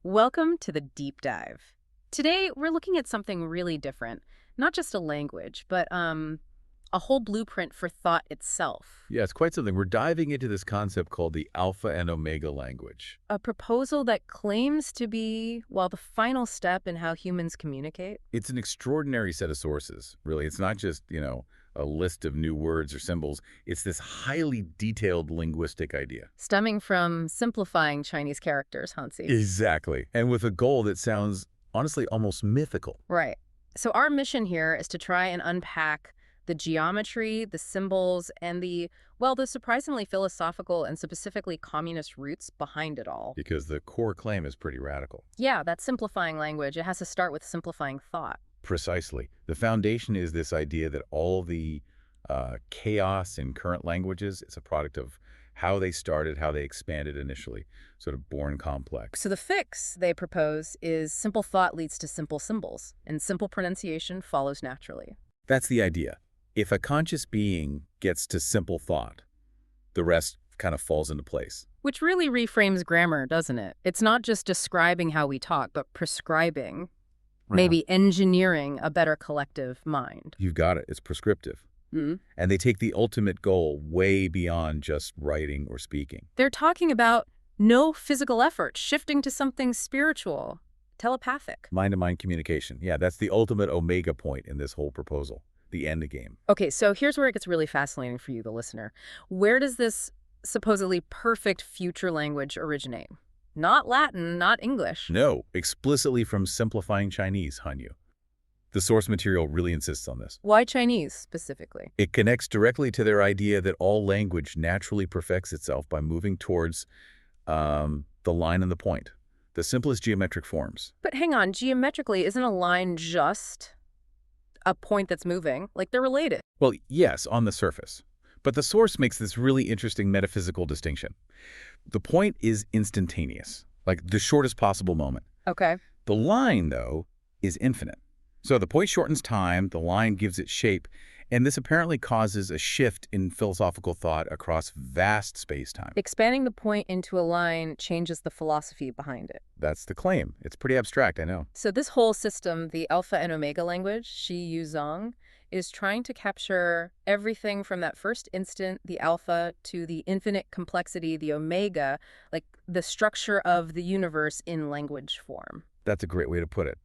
Welcome to the Deep Dive. Today, we're looking at something really different. Not just a language, but a whole blueprint for thought itself. Yeah, it's quite something. We're diving into this concept called the alpha and omega language. A proposal that claims to be, well, the final step in how humans communicate. It's an extraordinary set of sources, really. It's not just, a list of new words or symbols. It's this highly detailed linguistic idea. Stemming from simplifying Chinese characters, Hansi. Exactly. And with a goal that sounds, honestly, almost mythical. Right. So our mission here is to try and unpack the geometry, the symbols, and the surprisingly philosophical and specifically communist roots behind it all. Because the core claim is pretty radical. Yeah, that simplifying language, it has to start with simplifying thought. Precisely. The foundation is this idea that all the chaos in current languages is a product of how they started, how they expanded initially, sort of born complex. So the fix they propose is simple thought leads to simple symbols, and simple pronunciation follows naturally. That's the idea. If a conscious being gets to simple thought, the rest kind of falls into place. Which really reframes grammar, doesn't it? It's not just describing how we talk, but prescribing, maybe engineering a better collective mind. You've got it. It's prescriptive. Mm. And they take the ultimate goal way beyond just writing or speaking. They're talking about no physical effort, shifting to something spiritual, telepathic. Mind-to-mind communication. Yeah, that's the ultimate omega point in this whole proposal, the end game. Okay, so here's where it gets really fascinating for you, the listener. Where does this supposedly perfect future language originate? Not Latin, not English. No, explicitly from simplifying Chinese, Hanyu. The source material really insists on this. Why Chinese, specifically? It connects directly to their idea that all language naturally perfects itself by moving towards the line and the point, the simplest geometric forms. But hang on, geometrically, isn't a line just a point that's moving? Like, they're related. Well, yes, on the surface. But the source makes this really interesting metaphysical distinction. The point is instantaneous, like the shortest possible moment. Okay. The line, though, is infinite. So the point shortens time, the line gives it shape, and this apparently causes a shift in philosophical thought across vast space-time. Expanding the point into a line changes the philosophy behind it. That's the claim. It's pretty abstract, I know. So this whole system, the alpha and omega language, Shi Yu Zhang, is trying to capture everything from that first instant, the alpha, to the infinite complexity, the omega, like the structure of the universe in language form. That's a great way to put it.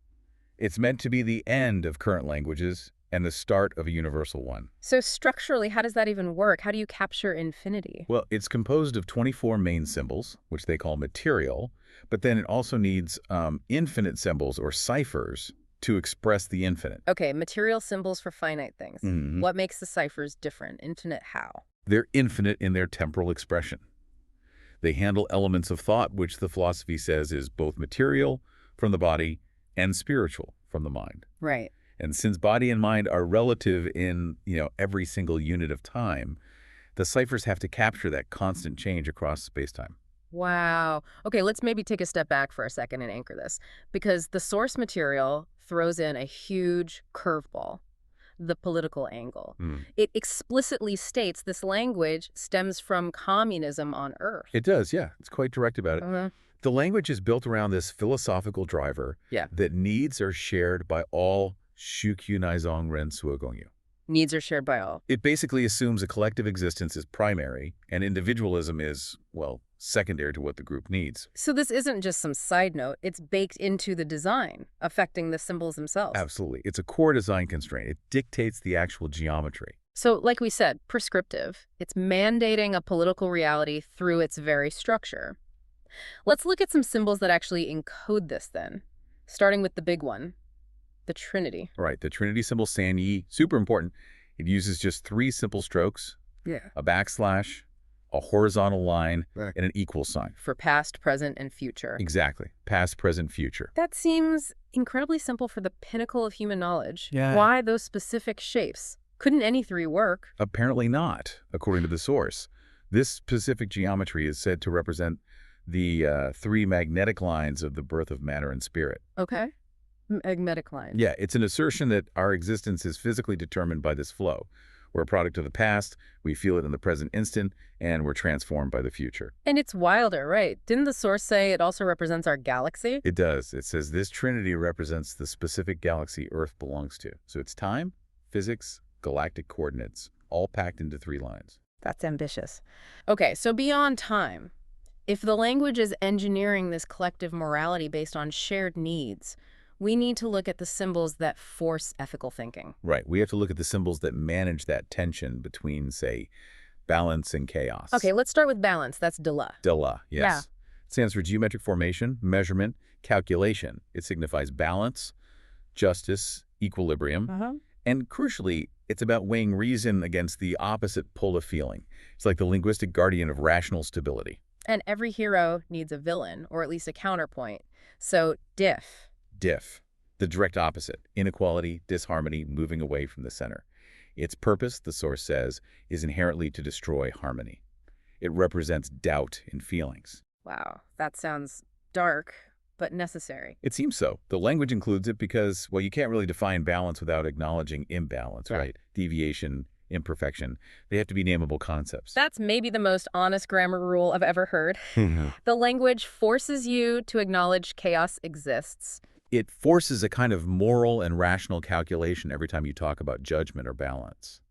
It's meant to be the end of current languages and the start of a universal one. So structurally, how does that even work? How do you capture infinity? Well, it's composed of 24 main symbols, which they call material, but then it also needs infinite symbols or ciphers to express the infinite. Okay, material symbols for finite things. Mm-hmm. What makes the ciphers different? Infinite how? They're infinite in their temporal expression. They handle elements of thought, which the philosophy says is both material from the body and spiritual from the mind. Right. And since body and mind are relative in, every single unit of time, the ciphers have to capture that constant change across space-time. Wow. Okay, let's maybe take a step back for a second and anchor this, because the source material throws in a huge curveball, the political angle. It explicitly states this language stems from communism on Earth. It does, yeah. It's quite direct about it. The language is built around this philosophical driver that needs are shared by all Shukyu Naizong Ren Suogongyu. Needs are shared by all. It basically assumes a collective existence is primary and individualism is, secondary to what the group needs. So this isn't just some side note. It's baked into the design, affecting the symbols themselves. Absolutely. It's a core design constraint. It dictates the actual geometry. So like we said, prescriptive. It's mandating a political reality through its very structure. Let's look at some symbols that actually encode this then, starting with the big one, the Trinity. Right. The Trinity symbol, San Yi, super important. It uses just 3 simple strokes, a backslash, a horizontal line, and an equal sign. For past, present, and future. Exactly. Past, present, future. That seems incredibly simple for the pinnacle of human knowledge. Yeah. Why those specific shapes? Couldn't any 3 work? Apparently not, according to the source. This specific geometry is said to represent the 3 magnetic lines of the birth of matter and spirit. Okay. Magnetic line. Yeah, it's an assertion that our existence is physically determined by this flow, We're a product of the past, we feel it in the present instant, and we're transformed by the future. And it's wilder, right? Didn't the source say it also represents our galaxy? It does. It says this trinity represents the specific galaxy Earth belongs to. So it's time, physics, galactic coordinates, all packed into 3 lines. That's ambitious. Okay, so beyond time, if the language is engineering this collective morality based on shared needs, we need to look at the symbols that force ethical thinking. Right. We have to look at the symbols that manage that tension between, say, balance and chaos. Okay, let's start with balance. That's DELA. DELA, yes. Yeah. It stands for geometric formation, measurement, calculation. It signifies balance, justice, equilibrium. And crucially, it's about weighing reason against the opposite pull of feeling. It's like the linguistic guardian of rational stability. And every hero needs a villain, or at least a counterpoint. So diff. Diff, the direct opposite, inequality, disharmony, moving away from the center. Its purpose, the source says, is inherently to destroy harmony. It represents doubt in feelings. Wow, that sounds dark, but necessary. It seems so. The language includes it because, well, you can't really define balance without acknowledging imbalance, right? Deviation, imperfection. They have to be nameable concepts. That's maybe the most honest grammar rule I've ever heard. The language forces you to acknowledge chaos exists. It forces a kind of moral and rational calculation every time you talk about judgment or balance.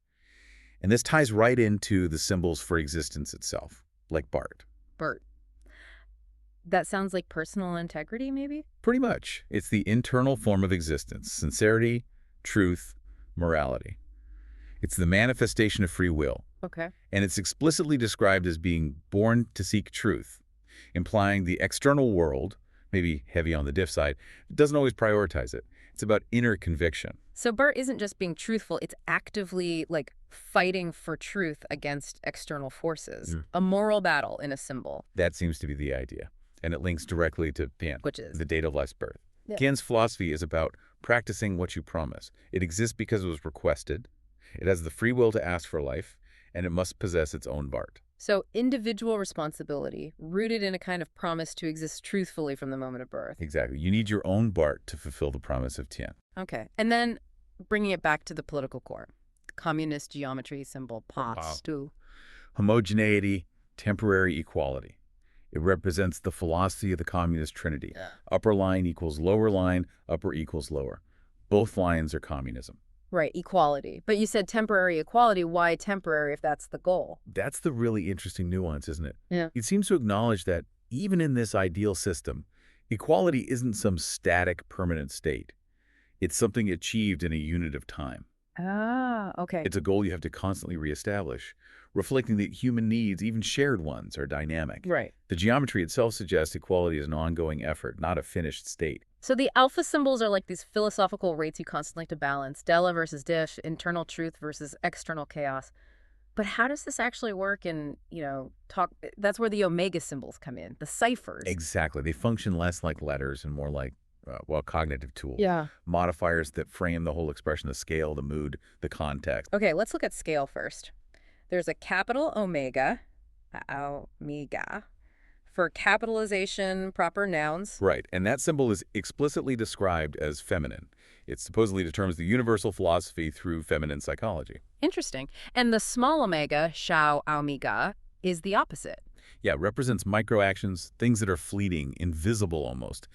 And this ties right into the symbols for existence itself, like BART. BERT. That sounds like personal integrity, maybe? Pretty much. It's the internal form of existence, sincerity, truth, morality. It's the manifestation of free will. Okay. And it's explicitly described as being born to seek truth, implying the external world, maybe heavy on the diff side, doesn't always prioritize it. It's about inner conviction. So BERT isn't just being truthful, it's actively, like, fighting for truth against external forces. A moral battle in a symbol. That seems to be the idea. And it links directly to Tian, Which is? the date of life's birth. Yeah. Tian's philosophy is about practicing what you promise. It exists because it was requested. It has the free will to ask for life, and it must possess its own BART. So individual responsibility, rooted in a kind of promise to exist truthfully from the moment of birth. Exactly. You need your own BART to fulfill the promise of Tian. Okay. And then bringing it back to the political core. Communist geometry symbol, POS2. Homogeneity, temporary equality. It represents the philosophy of the communist trinity. Upper line equals lower line, upper equals lower. Both lines are communism. Right, equality. But you said temporary equality. Why temporary if that's the goal? That's the really interesting nuance, isn't it? Yeah. It seems to acknowledge that even in this ideal system, equality isn't some static, permanent state. It's something achieved in a unit of time. Ah, okay. It's a goal you have to constantly reestablish, reflecting that human needs, even shared ones, are dynamic. Right. The geometry itself suggests equality is an ongoing effort, not a finished state. So the alpha symbols are like these philosophical rates you constantly have to balance. DELA versus diff, internal truth versus external chaos. But how does this actually work in, that's where the omega symbols come in, the ciphers. Exactly. They function less like letters and more like, cognitive tools. Yeah. Modifiers that frame the whole expression, the scale, the mood, the context. Okay, let's look at scale first. There's a capital omega, for capitalization, proper nouns. Right, and that symbol is explicitly described as feminine. It supposedly determines the universal philosophy through feminine psychology. Interesting. And the small omega, shao omega, is the opposite. Yeah, it represents microactions, things that are fleeting, invisible almost.